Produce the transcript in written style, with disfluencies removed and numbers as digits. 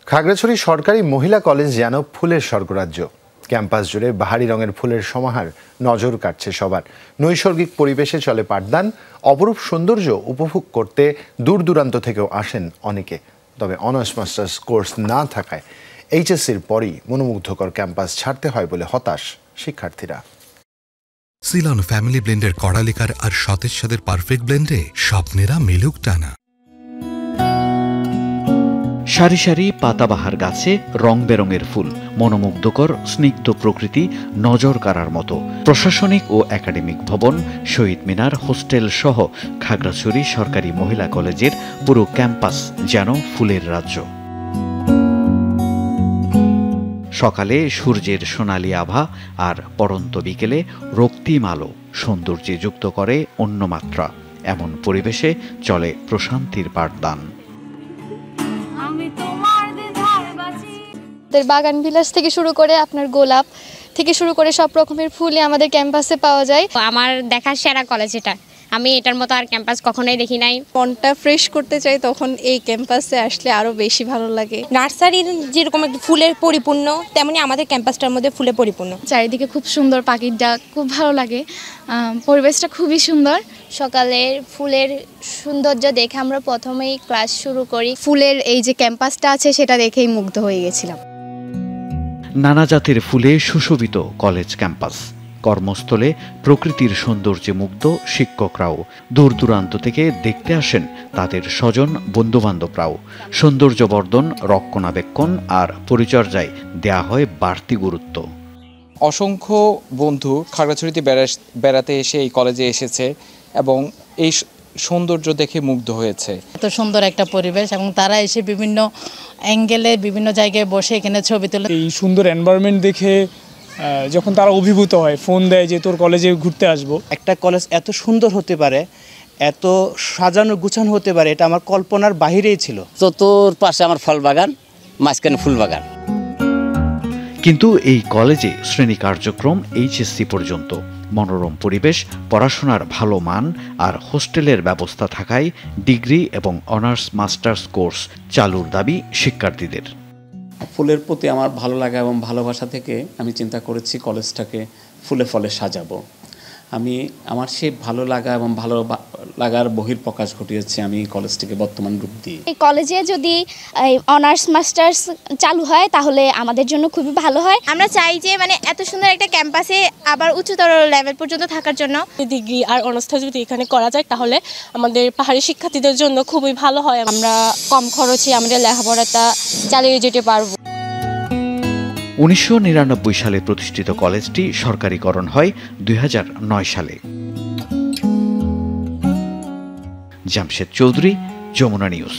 খাগড়াছড়ি সরকারি মহিলা কলেজ যেন ফুলের স্বর্গরাজ্য। ক্যাম্পাস জুড়ে বাহারি রঙের ফুলের সমাহার নজর কাটছে সবার। নৈসর্গিক পরিবেশে চলে পাঠদান। অপরূপ সৌন্দর্য উপভোগ করতে দূর দূরান্ত থেকেও আসেন অনেকে। তবে অনার্স মাস্টার্স কোর্স না থাকায় এইচএসসির পরই মনোমুগ্ধকর ক্যাম্পাস ছাড়তে হয় বলে হতাশ শিক্ষার্থীরা। সিলন ফ্যামিলি ব্লেন্ডের কড়ালিকার আর সতেজ স্বাদের পারফেক্ট ব্লেন্ডে স্বপ্নেরা মেলুক টানা। সারি সারি পাতাবাহার গাছে রং বেরঙের ফুল, মনোমুগ্ধকর স্নিগ্ধ প্রকৃতি নজর কাড়ার মতো। প্রশাসনিক ও একাডেমিক ভবন, শহীদ মিনার, হোস্টেল সহ খাগড়াছড়ি সরকারি মহিলা কলেজের পুরো ক্যাম্পাস যেন ফুলের রাজ্য। সকালে সূর্যের সোনালি আভা আর পড়ন্ত বিকেলে রক্তিম আলো সৌন্দর্যে যুক্ত করে অন্য মাত্রা। এমন পরিবেশে চলে প্রশান্তির পাঠদান। বাগান বিলাস থেকে শুরু করে আপনার গোলাপ থেকে শুরু করে সব রকমের ফুলই আমাদের ক্যাম্পাসে পাওয়া যায়। আমার দেখার সেরা কলেজ এটা। আমি এটার মতো আর ক্যাম্পাস কখনোই দেখি নাই। মনটা ফ্রেশ করতে চাই তখন এই ক্যাম্পাসে আসলে আরো বেশি ভালো লাগে। নার্সারির যেরকম একটা ফুলের পরিপূর্ণ, তেমনি আমাদের ক্যাম্পাসটার মধ্যে ফুলে পরিপূর্ণ। চারিদিকে খুব সুন্দর পাখির ডাক, খুব ভালো লাগে। পরিবেশটা খুবই সুন্দর। সকালের ফুলের সৌন্দর্য দেখে আমরা প্রথমেই ক্লাস শুরু করি। ফুলের এই যে ক্যাম্পাসটা আছে সেটা দেখেই মুগ্ধ হয়ে গেছিলাম। নানা জাতের ফুলে সুশোভিত কলেজ ক্যাম্পাস। কর্মস্থলে প্রকৃতির সৌন্দর্যে মুগ্ধ শিক্ষকরাও। দূর দূরান্ত থেকে দেখতে আসেন তাদের স্বজন বন্ধুবান্ধবরাও। সৌন্দর্যবর্ধন, রক্ষণাবেক্ষণ আর পরিচর্যায় দেয়া হয় বাড়তি গুরুত্ব। অসংখ্য বন্ধু খাগড়াছড়িতে বেড়াতে এসে এই কলেজে এসেছে এবং এই সৌন্দর্য দেখে মুগ্ধ হয়েছে। এত সুন্দর একটা পরিবেশ এবং তারা এসে বিভিন্ন অ্যাঙ্গেলে বিভিন্ন জায়গায় বসে এখানে ছবি তোলে। এই সুন্দর এনভায়রনমেন্ট দেখে যখন তারা অভিভূত হয়, ফোন দেয় যে তোর কলেজে ঘুরতে আসবো। একটা কলেজ এত সুন্দর হতে পারে, এত সাজানো গুছানো হতে পারে, এটা আমার কল্পনার বাহিরেই ছিল। চতুর পাশে আমার ফল বাগান, মাঝখানে ফুল বাগান। কিন্তু এই কলেজে শ্রেণী কার্যক্রম এইচএসসি পর্যন্ত। মনোরম পরিবেশ, পড়াশোনার ভালো মান আর হোস্টেলের ব্যবস্থা থাকায় ডিগ্রি এবং অনার্স মাস্টার্স কোর্স চালুর দাবি শিক্ষার্থীদের। ফুলের প্রতি আমার ভালো লাগা এবং ভালোবাসা থেকে আমি চিন্তা করেছি কলেজটাকে ফুলে ফলে সাজাবো। আমি আমার সেই ভালো লাগা এবং ভালো লাগার বহিঃপ্রকাশ ঘটিয়েছি আমি কলেজটিকে বর্তমান রূপ দিই। এই কলেজে যদি অনার্স মাস্টার্স চালু হয় তাহলে আমাদের জন্য খুবই ভালো হয়। আমরা চাই যে এত সুন্দর একটা ক্যাম্পাসে আবার উচ্চতর লেভেল পর্যন্ত থাকার জন্য ডিগ্রি আর অনার্সটা যদি এখানে করা যায় তাহলে আমাদের পাহাড়ি শিক্ষার্থীদের জন্য খুবই ভালো হয়। আমরা কম খরচে আমাদের লেখাপড়াটা চালিয়ে যেতে পারবো। 1999 সালে প্রতিষ্ঠিত কলেজটি সরকারিকরণ হয় 2009 সালে। জামশেদ চৌধুরী, যমুনা নিউজ।